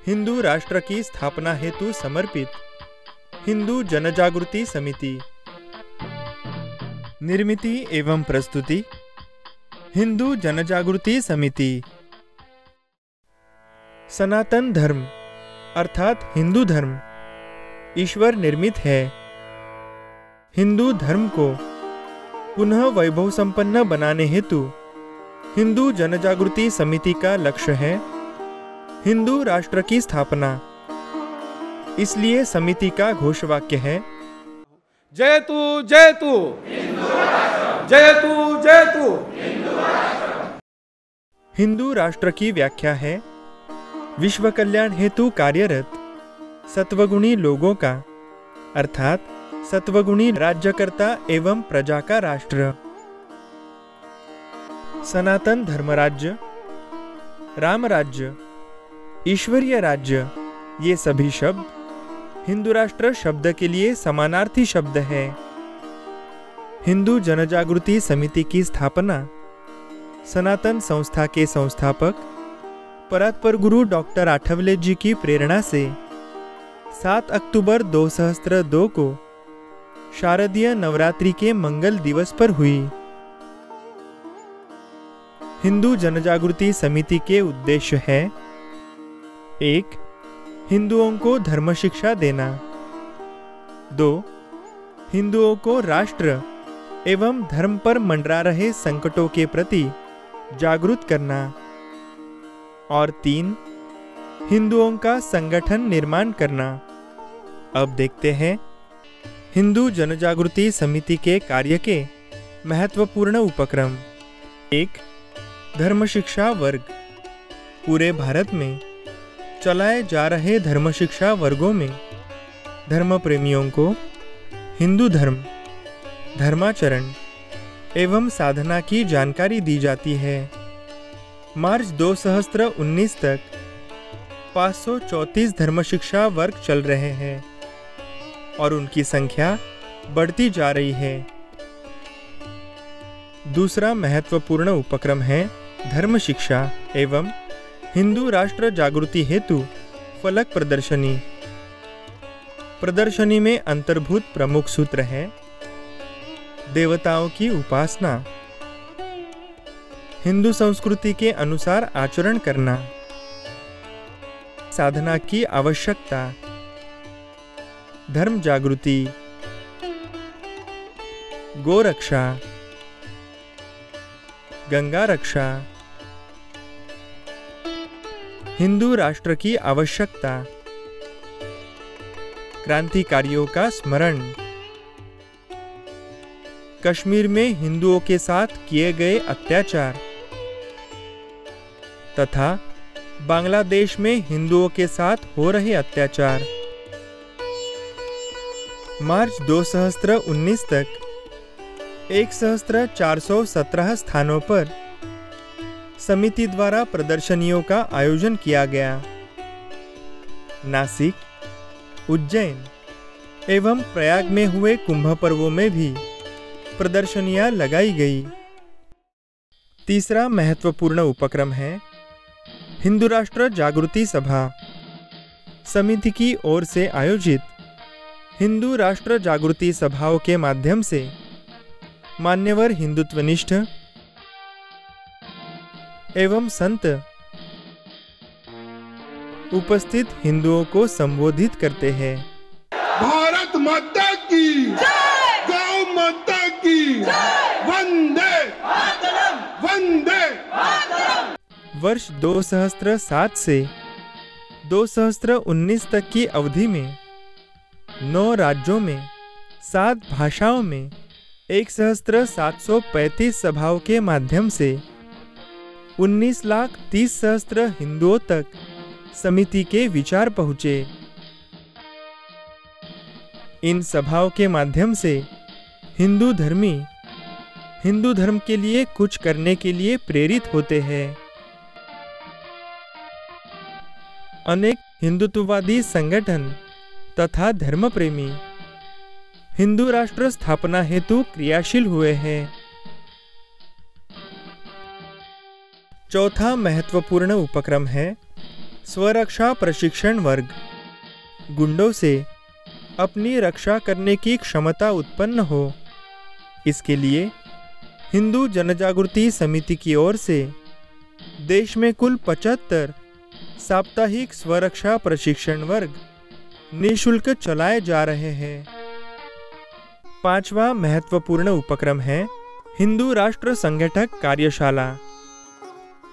हिंदू राष्ट्र की स्थापना हेतु समर्पित हिंदू जनजागृति समिति। निर्मिति एवं प्रस्तुति हिंदू जनजागृति समिति। सनातन धर्म अर्थात हिंदू धर्म ईश्वर निर्मित है। हिंदू धर्म को पुनः वैभव संपन्न बनाने हेतु हिंदू जनजागृति समिति का लक्ष्य है हिंदू राष्ट्र की स्थापना। इसलिए समिति का घोषवाक्य है जयतु जयतु जयतु जयतु। हिंदू राष्ट्र की व्याख्या है विश्व कल्याण हेतु कार्यरत सत्वगुणी लोगों का अर्थात सत्वगुणी राज्यकर्ता एवं प्रजा का राष्ट्र। सनातन धर्मराज्य, राम राज्य, ईश्वरीय राज्य ये सभी शब्द हिंदू राष्ट्र शब्द के लिए समानार्थी शब्द है। हिंदू जनजागृति समिति की स्थापना सनातन संस्था के संस्थापक परात्पर गुरु डॉक्टर आठवले जी की प्रेरणा से 7 अक्टूबर 2002 को शारदीय नवरात्रि के मंगल दिवस पर हुई। हिंदू जनजागृति समिति के उद्देश्य है 1. हिंदुओं को धर्म शिक्षा देना। 2. हिंदुओं को राष्ट्र एवं धर्म पर मंडरा रहे संकटों के प्रति जागरूक करना। और 3. हिंदुओं का संगठन निर्माण करना। अब देखते हैं हिंदू जनजागृति समिति के कार्य के महत्वपूर्ण उपक्रम। 1. धर्म शिक्षा वर्ग। पूरे भारत में चलाए जा रहे धर्म शिक्षा वर्गों में धर्म प्रेमियों को हिंदू धर्म, धर्माचरण एवं साधना की जानकारी दी जाती है। मार्च 2019 तक 534 धर्म शिक्षा वर्ग चल रहे हैं और उनकी संख्या बढ़ती जा रही है। दूसरा महत्वपूर्ण उपक्रम है धर्म शिक्षा एवं हिंदू राष्ट्र जागृति हेतु फलक प्रदर्शनी। प्रदर्शनी में अंतर्भूत प्रमुख सूत्र है देवताओं की उपासना, हिंदू संस्कृति के अनुसार आचरण करना, साधना की आवश्यकता, धर्म जागृति, गोरक्षा, गंगा रक्षा, हिंदू राष्ट्र की आवश्यकता, क्रांतिकारियों का स्मरण, कश्मीर में हिंदुओं के साथ किए गए अत्याचार तथा बांग्लादेश में हिंदुओं के साथ हो रहे अत्याचार। मार्च 2019 तक 1417 स्थानों पर समिति द्वारा प्रदर्शनियों का आयोजन किया गया। नासिक, उज्जैन एवं प्रयाग में हुए कुंभ पर्वों में भी प्रदर्शनियां लगाई गई। तीसरा महत्वपूर्ण उपक्रम है हिंदू राष्ट्र जागृति सभा। समिति की ओर से आयोजित हिंदू राष्ट्र जागृति सभाओं के माध्यम से मान्यवर हिंदुत्वनिष्ठ एवं संत उपस्थित हिंदुओं को संबोधित करते हैं। भारत माता की जय, गौ माता की जय, वंदे मातरम, वंदे मातरम। वर्ष 2007 से 2019 तक की अवधि में 9 राज्यों में 7 भाषाओं में 1735 सभाओं के माध्यम से 19,30,000 हिंदुओं तक समिति के विचार पहुँचे। इन सभाओं के माध्यम से हिंदू धर्मी हिंदू धर्म के लिए कुछ करने के लिए प्रेरित होते हैं। अनेक हिंदुत्ववादी संगठन तथा धर्म प्रेमी हिंदू राष्ट्र स्थापना हेतु क्रियाशील हुए हैं। चौथा महत्वपूर्ण उपक्रम है स्वरक्षा प्रशिक्षण वर्ग गुंडों से अपनी रक्षा करने की क्षमता उत्पन्न हो, इसके लिए हिंदू जनजागृति समिति की ओर से देश में कुल 75 साप्ताहिक स्वरक्षा प्रशिक्षण वर्ग निःशुल्क चलाए जा रहे हैं। 5वां महत्वपूर्ण उपक्रम है हिंदू राष्ट्र संगठक कार्यशाला।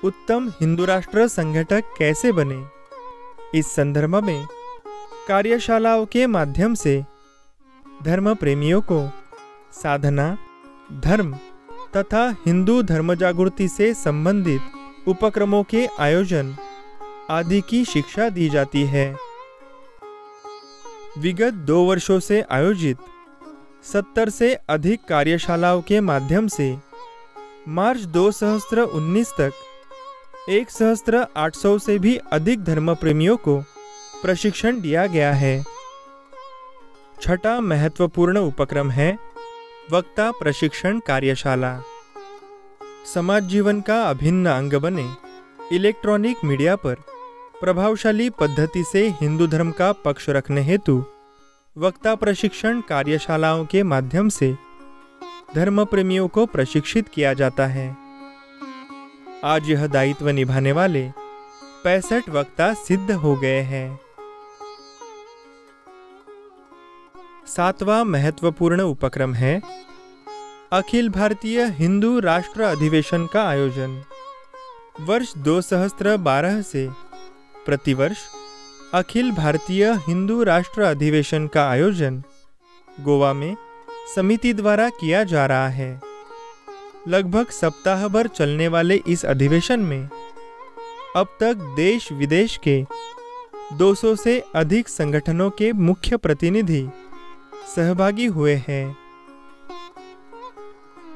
उत्तम हिंदू राष्ट्र संगठक कैसे बने, इस संदर्भ में कार्यशालाओं के माध्यम से धर्म प्रेमियों को साधना, धर्म तथा हिंदू धर्म जागृति से संबंधित उपक्रमों के आयोजन आदि की शिक्षा दी जाती है। विगत 2 वर्षों से आयोजित 70 से अधिक कार्यशालाओं के माध्यम से मार्च 2019 तक 1800 से भी अधिक धर्म प्रेमियों को प्रशिक्षण दिया गया है। 6वां महत्वपूर्ण उपक्रम है वक्ता प्रशिक्षण कार्यशाला। समाज जीवन का अभिन्न अंग बने इलेक्ट्रॉनिक मीडिया पर प्रभावशाली पद्धति से हिंदू धर्म का पक्ष रखने हेतु वक्ता प्रशिक्षण कार्यशालाओं के माध्यम से धर्म प्रेमियों को प्रशिक्षित किया जाता है। आज यह दायित्व निभाने वाले 65 वक्ता सिद्ध हो गए हैं। 7वां महत्वपूर्ण उपक्रम है अखिल भारतीय हिंदू राष्ट्र अधिवेशन का आयोजन। वर्ष 2012 से प्रतिवर्ष अखिल भारतीय हिंदू राष्ट्र अधिवेशन का आयोजन गोवा में समिति द्वारा किया जा रहा है। लगभग सप्ताह भर चलने वाले इस अधिवेशन में अब तक देश विदेश के 200 से अधिक संगठनों के मुख्य प्रतिनिधि सहभागी हुए हैं।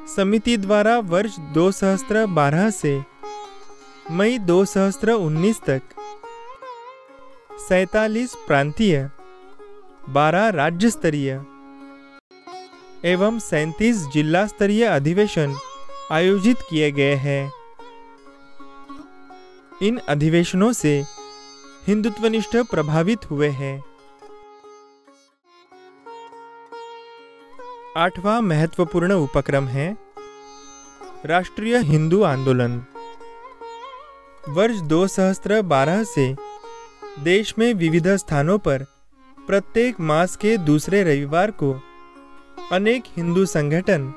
समिति द्वारा वर्ष 2012 से मई 2019 तक 47 प्रांतीय, 12 राज्य स्तरीय एवं 37 जिला स्तरीय अधिवेशन आयोजित किए गए हैं। इन अधिवेशनों से हिंदुत्वनिष्ठ प्रभावित हुए हैं। 8वां महत्वपूर्ण उपक्रम है राष्ट्रीय हिंदू आंदोलन। वर्ष 2012 से देश में विविध स्थानों पर प्रत्येक मास के दूसरे रविवार को अनेक हिंदू संगठन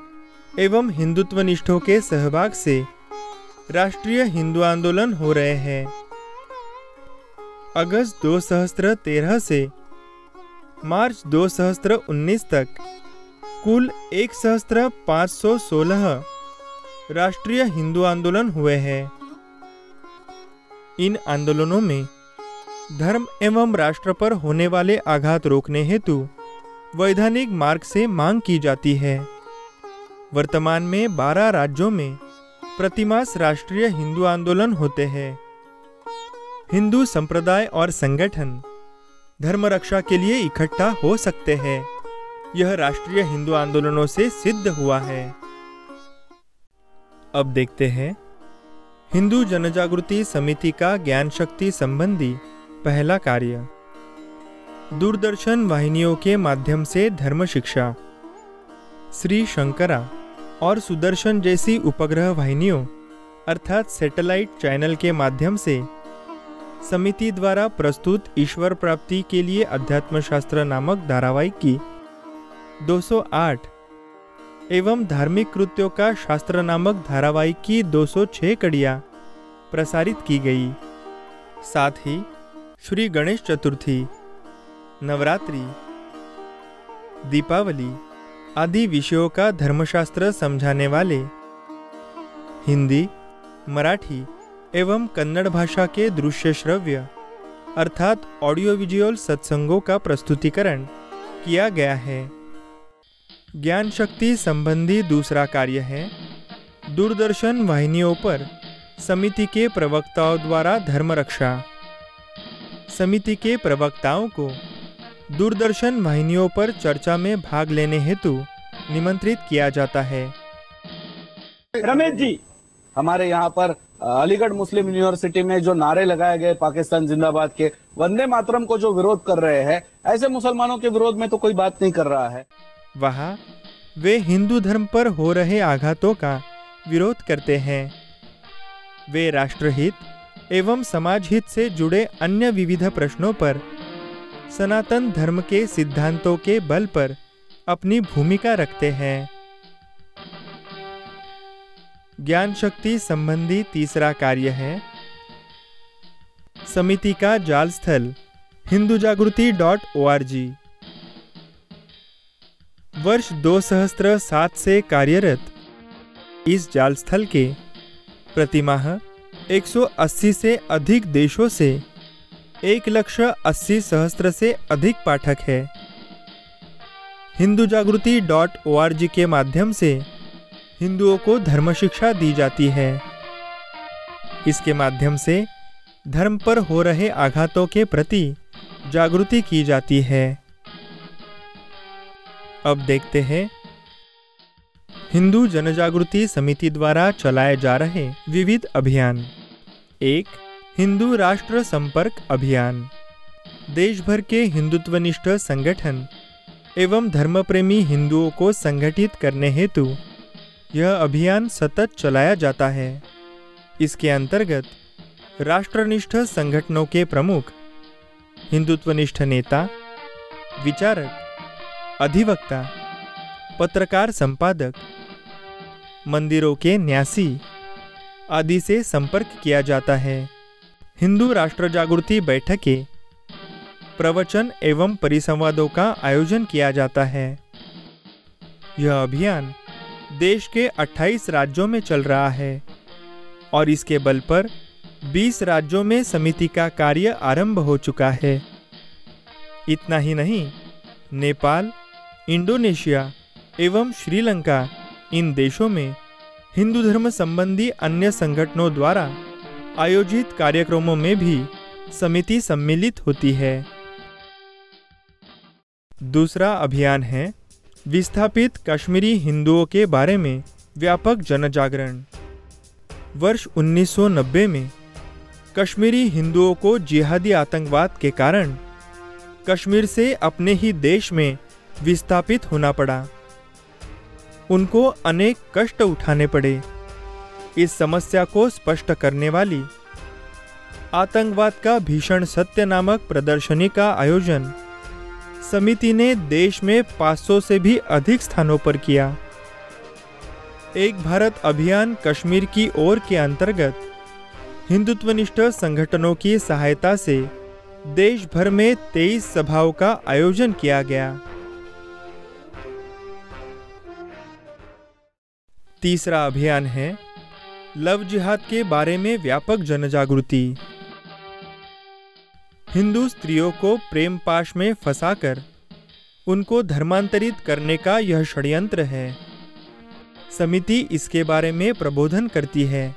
एवं हिंदुत्वनिष्ठों के सहभाग से राष्ट्रीय हिंदू आंदोलन हो रहे हैं। अगस्त 2013 से मार्च 2019 तक कुल 1516 राष्ट्रीय हिंदू आंदोलन हुए हैं। इन आंदोलनों में धर्म एवं राष्ट्र पर होने वाले आघात रोकने हेतु वैधानिक मार्ग से मांग की जाती है। वर्तमान में 12 राज्यों में प्रतिमास राष्ट्रीय हिंदू आंदोलन होते हैं। हिंदू संप्रदाय और संगठन धर्म रक्षा के लिए इकट्ठा हो सकते हैं। यह राष्ट्रीय हिंदू आंदोलनों से सिद्ध हुआ है। अब देखते हैं हिंदू जनजागृति समिति का ज्ञान शक्ति संबंधी पहला कार्य। दूरदर्शन वाहिनियों के माध्यम से धर्म शिक्षा। श्री शंकरा और सुदर्शन जैसी उपग्रह वाहिनियों अर्थात सैटेलाइट चैनल के माध्यम से समिति द्वारा प्रस्तुत ईश्वर प्राप्ति के लिए अध्यात्म शास्त्र नामक धारावाहिक की 208 एवं धार्मिक कृत्यों का शास्त्र नामक धारावाहिक की 206 कड़ियाँ प्रसारित की गई। साथ ही श्री गणेश चतुर्थी, नवरात्रि, दीपावली आदि विषयों का धर्मशास्त्र समझाने वाले हिंदी, मराठी एवं कन्नड़ भाषा के दृश्य श्रव्य अर्थात ऑडियो विजुअल सत्संगों का प्रस्तुतिकरण किया गया है। ज्ञान शक्ति संबंधी दूसरा कार्य है दूरदर्शन वाहिनियों पर समिति के प्रवक्ताओं द्वारा धर्म रक्षा। समिति के प्रवक्ताओं को दूरदर्शन वाहिनियों पर चर्चा में भाग लेने हेतु निमंत्रित किया जाता है। रमेश जी हमारे यहाँ पर अलीगढ़ मुस्लिम यूनिवर्सिटी में जो नारे लगाए गए पाकिस्तान जिंदाबाद के, वंदे मातरम को जो विरोध कर रहे हैं, ऐसे मुसलमानों के विरोध में तो कोई बात नहीं कर रहा है। वहाँ वे हिंदू धर्म पर हो रहे आघातों का विरोध करते हैं। वे राष्ट्रहित एवं समाज हित से जुड़े अन्य विविध प्रश्नों पर सनातन धर्म के सिद्धांतों के बल पर अपनी भूमिका रखते हैं। ज्ञान शक्ति संबंधी तीसरा कार्य है समिति का जाल स्थल hindujagrti.org। वर्ष 2007 से कार्यरत इस जाल स्थल के प्रतिमाह 180 से अधिक देशों से 1,80,000 से अधिक पाठक है। hindujagrti.org के माध्यम से हिंदुओं को धर्म शिक्षा दी जाती है। इसके माध्यम से धर्म पर हो रहे आघातों के प्रति जागृति की जाती है। अब देखते हैं हिंदू जनजागृति समिति द्वारा चलाए जा रहे विविध अभियान। 1. हिंदू राष्ट्र संपर्क अभियान। देश भर के हिंदुत्वनिष्ठ संगठन एवं धर्मप्रेमी हिंदुओं को संगठित करने हेतु यह अभियान सतत चलाया जाता है। इसके अंतर्गत राष्ट्रनिष्ठ संगठनों के प्रमुख, हिंदुत्वनिष्ठ नेता, विचारक, अधिवक्ता, पत्रकार संपादक, मंदिरों के न्यासी आदि से संपर्क किया जाता है। हिंदू राष्ट्र जागृति बैठकें, प्रवचन एवं परिसंवादों का आयोजन किया जाता है। यह अभियान देश के 28 राज्यों में चल रहा है और इसके बल पर 20 राज्यों में समिति का कार्य आरंभ हो चुका है। इतना ही नहीं, नेपाल, इंडोनेशिया एवं श्रीलंका, इन देशों में हिंदू धर्म संबंधी अन्य संगठनों द्वारा आयोजित कार्यक्रमों में भी समिति सम्मिलित होती है। दूसरा अभियान है विस्थापित कश्मीरी हिंदुओं के बारे में व्यापक जनजागरण। वर्ष 1990 में कश्मीरी हिंदुओं को जिहादी आतंकवाद के कारण कश्मीर से अपने ही देश में विस्थापित होना पड़ा। उनको अनेक कष्ट उठाने पड़े। इस समस्या को स्पष्ट करने वाली आतंकवाद का भीषण सत्य नामक प्रदर्शनी का आयोजन समिति ने देश में 500 से भी अधिक स्थानों पर किया। एक भारत अभियान कश्मीर की ओर के अंतर्गत हिंदुत्वनिष्ठ संगठनों की सहायता से देश भर में 23 सभाओं का आयोजन किया गया। तीसरा अभियान है लव जिहाद के बारे में व्यापक जनजागृति। हिंदू स्त्रियों को प्रेम पाश में फंसाकर उनको धर्मांतरित करने का यह षड्यंत्र है। समिति इसके बारे में प्रबोधन करती है।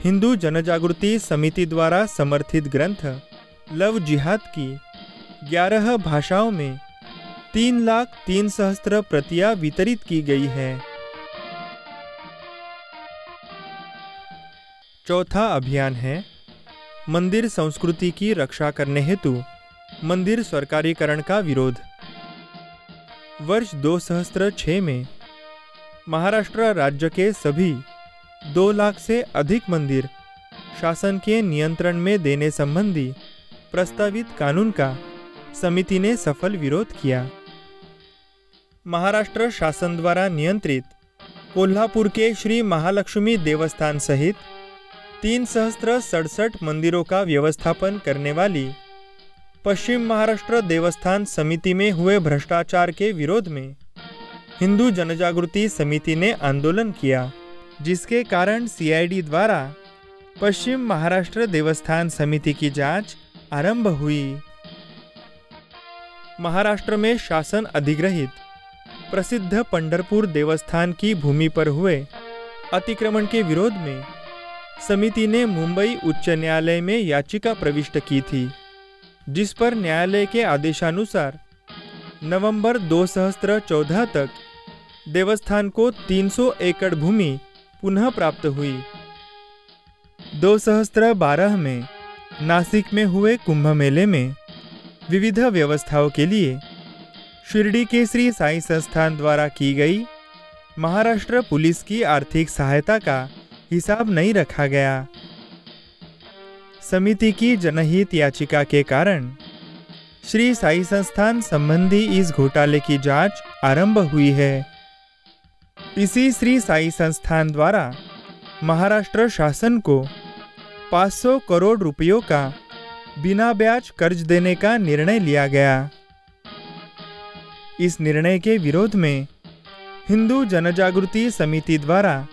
हिंदू जनजागृति समिति द्वारा समर्थित ग्रंथ लव जिहाद की 11 भाषाओं में 3,03,000 प्रतियां वितरित की गई है। चौथा अभियान है मंदिर संस्कृति की रक्षा करने हेतु मंदिर सरकारीकरण का विरोध। वर्ष 2006 में महाराष्ट्र राज्य के सभी 2 लाख से अधिक मंदिर शासन के नियंत्रण में देने संबंधी प्रस्तावित कानून का समिति ने सफल विरोध किया। महाराष्ट्र शासन द्वारा नियंत्रित कोल्हापुर के श्री महालक्ष्मी देवस्थान सहित 3,067 मंदिरों का व्यवस्थापन करने वाली पश्चिम महाराष्ट्र देवस्थान समिति में हुए भ्रष्टाचार के विरोध में हिंदू जनजागृति समिति ने आंदोलन किया, जिसके कारण सीआईडी द्वारा पश्चिम महाराष्ट्र देवस्थान समिति की जांच आरंभ हुई। महाराष्ट्र में शासन अधिग्रहित प्रसिद्ध पंढरपुर देवस्थान की भूमि पर हुए अतिक्रमण के विरोध में समिति ने मुंबई उच्च न्यायालय में याचिका प्रविष्ट की थी, जिस पर न्यायालय के आदेशानुसार नवंबर 2014 तक देवस्थान को 300 एकड़ भूमि पुनः प्राप्त हुई 2012 में नासिक में हुए कुंभ मेले में विविध व्यवस्थाओं के लिए शिरडी के श्री साई संस्थान द्वारा की गई महाराष्ट्र पुलिस की आर्थिक सहायता का हिसाब नहीं रखा गया। समिति की जनहित याचिका के कारण श्री साई संस्थान संबंधी इस घोटाले की जांच आरंभ हुई है। इसी श्री साई संस्थान द्वारा महाराष्ट्र शासन को 500 करोड़ रुपयों का बिना ब्याज कर्ज देने का निर्णय लिया गया। इस निर्णय के विरोध में हिंदू जनजागृति समिति द्वारा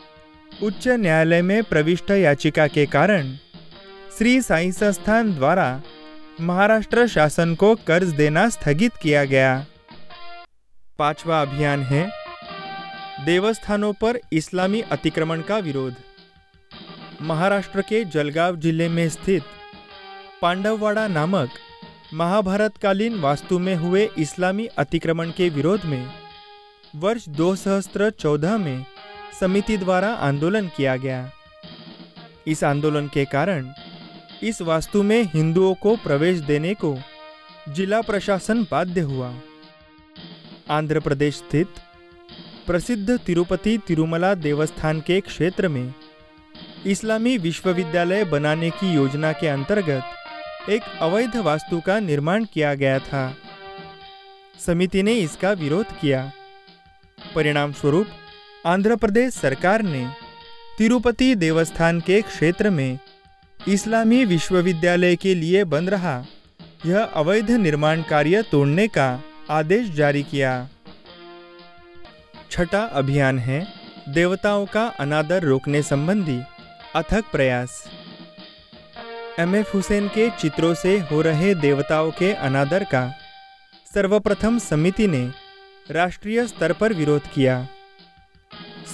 उच्च न्यायालय में प्रविष्ट याचिका के कारण श्री साई संस्थान द्वारा महाराष्ट्र शासन को कर्ज देना स्थगित किया गया। 5वां अभियान है देवस्थानों पर इस्लामी अतिक्रमण का विरोध। महाराष्ट्र के जलगांव जिले में स्थित पांडववाड़ा नामक महाभारतकालीन वास्तु में हुए इस्लामी अतिक्रमण के विरोध में वर्ष 2014 में समिति द्वारा आंदोलन किया गया। इस आंदोलन के कारण इस वास्तु में हिंदुओं को प्रवेश देने को जिला प्रशासन बाध्य हुआ। आंध्र प्रदेश स्थित प्रसिद्ध तिरुपति तिरुमला देवस्थान के क्षेत्र में इस्लामी विश्वविद्यालय बनाने की योजना के अंतर्गत एक अवैध वास्तु का निर्माण किया गया था। समिति ने इसका विरोध किया। परिणाम स्वरूप आंध्र प्रदेश सरकार ने तिरुपति देवस्थान के क्षेत्र में इस्लामी विश्वविद्यालय के लिए बन रहा यह अवैध निर्माण कार्य तोड़ने का आदेश जारी किया। 6वां अभियान है देवताओं का अनादर रोकने संबंधी अथक प्रयास। एमएफ हुसैन के चित्रों से हो रहे देवताओं के अनादर का सर्वप्रथम समिति ने राष्ट्रीय स्तर पर विरोध किया।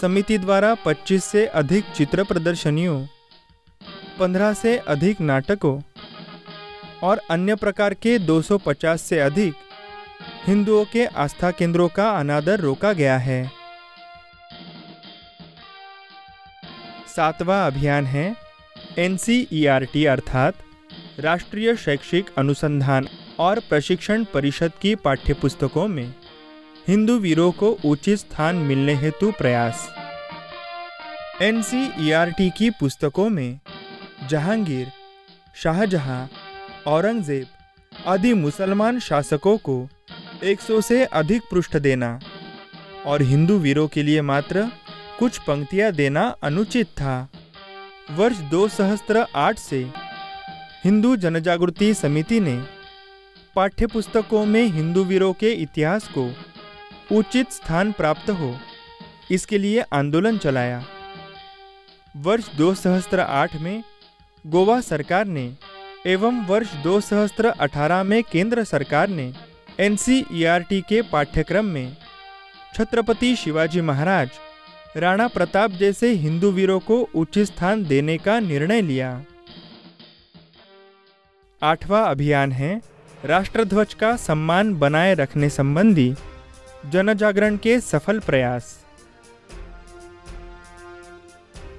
समिति द्वारा 25 से अधिक चित्र प्रदर्शनियों, 15 से अधिक नाटकों और अन्य प्रकार के 250 से अधिक हिंदुओं के आस्था केंद्रों का अनादर रोका गया है। 7वां अभियान है NCERT अर्थात राष्ट्रीय शैक्षिक अनुसंधान और प्रशिक्षण परिषद की पाठ्यपुस्तकों में हिंदू वीरों को उचित स्थान मिलने हेतु प्रयास। NCERT की पुस्तकों में जहांगीर, शाहजहां, औरंगजेब आदि मुसलमान शासकों को 100 से अधिक पृष्ठ देना और हिंदू वीरों के लिए मात्र कुछ पंक्तियां देना अनुचित था। वर्ष 2008 से हिंदू जनजागृति समिति ने पाठ्यपुस्तकों में हिंदू वीरों के इतिहास को उचित स्थान प्राप्त हो, इसके लिए आंदोलन चलाया। वर्ष 2008 में गोवा सरकार ने एवं वर्ष 2018 में केंद्र सरकार ने NCERT के पाठ्यक्रम में छत्रपति शिवाजी महाराज, राणा प्रताप जैसे हिंदू वीरों को उचित स्थान देने का निर्णय लिया। 8वां अभियान है राष्ट्रध्वज का सम्मान बनाए रखने संबंधी जनजागरण के सफल प्रयास।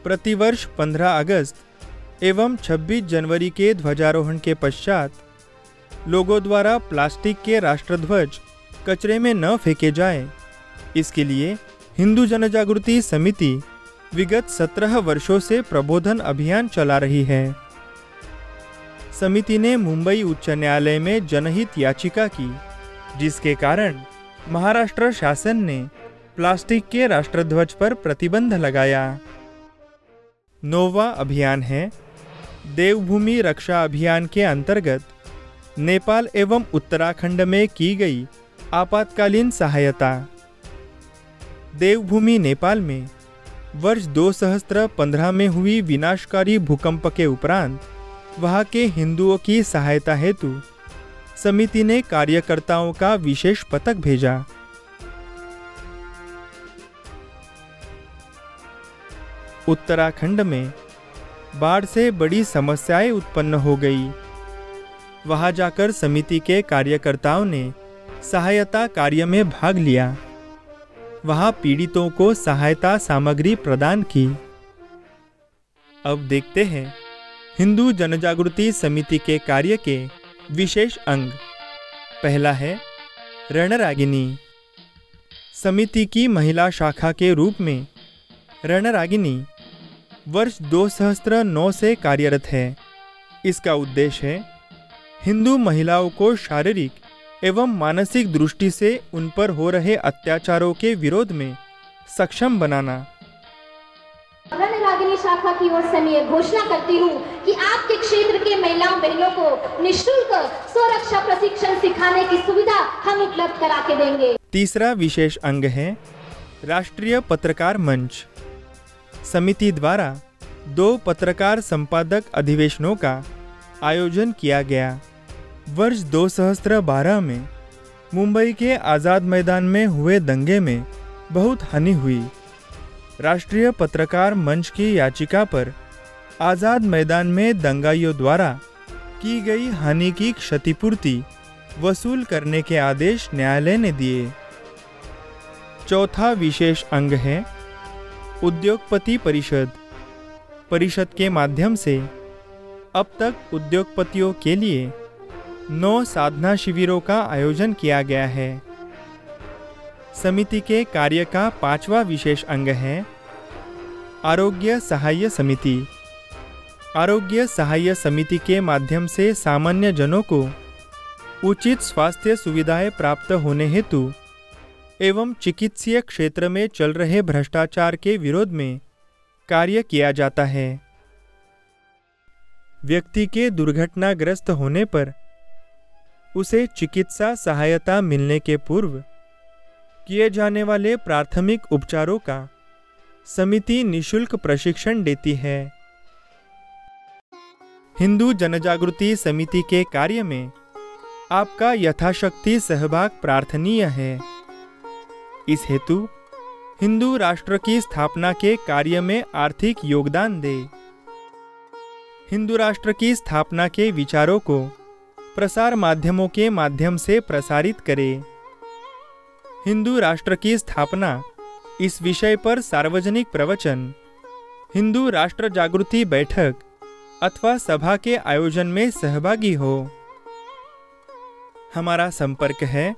प्रतिवर्ष 15 अगस्त एवं 26 जनवरी के ध्वजारोहण के पश्चात लोगों द्वारा प्लास्टिक के राष्ट्रध्वज कचरे में न फेंके जाए, इसके लिए हिंदू जनजागृति समिति विगत 17 वर्षों से प्रबोधन अभियान चला रही है। समिति ने मुंबई उच्च न्यायालय में जनहित याचिका की, जिसके कारण महाराष्ट्र शासन ने प्लास्टिक के राष्ट्रध्वज पर प्रतिबंध लगाया। 9वां अभियान है देवभूमि रक्षा अभियान के अंतर्गत नेपाल एवं उत्तराखंड में की गई आपातकालीन सहायता। देवभूमि नेपाल में वर्ष 2015 में हुई विनाशकारी भूकंप के उपरांत वहां के हिंदुओं की सहायता हेतु समिति ने कार्यकर्ताओं का विशेष पथक भेजा। उत्तराखंड में बाढ़ से बड़ी समस्याएं उत्पन्न हो गई। वहां जाकर समिति के कार्यकर्ताओं ने सहायता कार्य में भाग लिया। वहां पीड़ितों को सहायता सामग्री प्रदान की। अब देखते हैं हिंदू जनजागृति समिति के कार्य के विशेष अंग। पहला है रणरागिनी। समिति की महिला शाखा के रूप में रणरागिनी वर्ष 2009 से कार्यरत है। इसका उद्देश्य है हिंदू महिलाओं को शारीरिक एवं मानसिक दृष्टि से उन पर हो रहे अत्याचारों के विरोध में सक्षम बनाना। रणरागिनी शाखा की ओर से मैं ये घोषणा करती हूँ कि आपके क्षेत्र के महिलाओं बहनों को निःशुल्क स्वरक्षा प्रशिक्षण सिखाने की सुविधा हम उपलब्ध करा के देंगे। तीसरा विशेष अंग है राष्ट्रीय पत्रकार मंच। समिति द्वारा 2 पत्रकार संपादक अधिवेशनों का आयोजन किया गया। वर्ष 2012 में मुंबई के आज़ाद मैदान में हुए दंगे में बहुत हानि हुई। राष्ट्रीय पत्रकार मंच की याचिका पर आज़ाद मैदान में दंगाइयों द्वारा की गई हानि की क्षतिपूर्ति वसूल करने के आदेश न्यायालय ने दिए। चौथा विशेष अंग है उद्योगपति परिषद। परिषद के माध्यम से अब तक उद्योगपतियों के लिए 9 साधना शिविरों का आयोजन किया गया है। समिति के कार्य का 5वां विशेष अंग है आरोग्य सहाय्य समिति। आरोग्य सहाय्य समिति के माध्यम से सामान्य जनों को उचित स्वास्थ्य सुविधाएं प्राप्त होने हेतु एवं चिकित्सीय क्षेत्र में चल रहे भ्रष्टाचार के विरोध में कार्य किया जाता है। व्यक्ति के दुर्घटनाग्रस्त होने पर उसे चिकित्सा सहायता मिलने के पूर्व किए जाने वाले प्राथमिक उपचारों का समिति निःशुल्क प्रशिक्षण देती है। हिंदू जनजागृति समिति के कार्य में आपका यथाशक्ति सहभाग प्रार्थनीय है। इस हेतु हिंदू राष्ट्र की स्थापना के कार्य में आर्थिक योगदान दे। हिंदू राष्ट्र की स्थापना के विचारों को प्रसार माध्यमों के माध्यम से प्रसारित करे। हिंदू राष्ट्र की स्थापना इस विषय पर सार्वजनिक प्रवचन, हिंदू राष्ट्र जागृति बैठक अथवा सभा के आयोजन में सहभागी हो। हमारा संपर्क है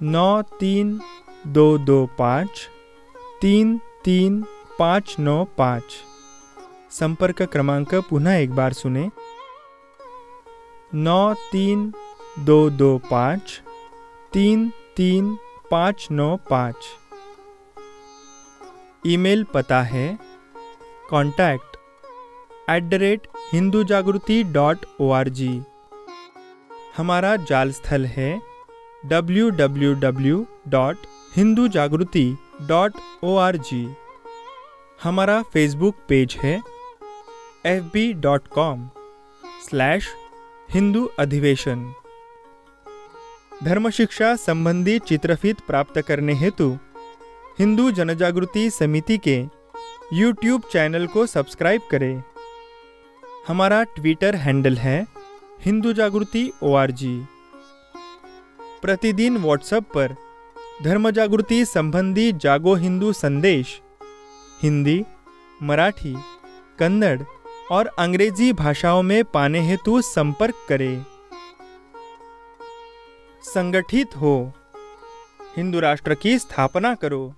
9322533595। संपर्क क्रमांक पुनः एक बार सुने 9322533595। ईमेल पता है contact@hindujagriti.org। हमारा जाल स्थल है www.hindujagriti.org। हमारा फेसबुक पेज है fb.com/hindu अधिवेशन। धर्म शिक्षा संबंधी चित्रफित प्राप्त करने हेतु हिंदू जनजागृति समिति के YouTube चैनल को सब्सक्राइब करें। हमारा ट्विटर हैंडल है हिंदू जागृति ORG। प्रतिदिन व्हाट्सएप पर धर्म जागृति संबंधी जागो हिंदू संदेश हिंदी, मराठी, कन्नड़ और अंग्रेजी भाषाओं में पाने हेतु संपर्क करें। संगठित हो, हिंदू राष्ट्र की स्थापना करो।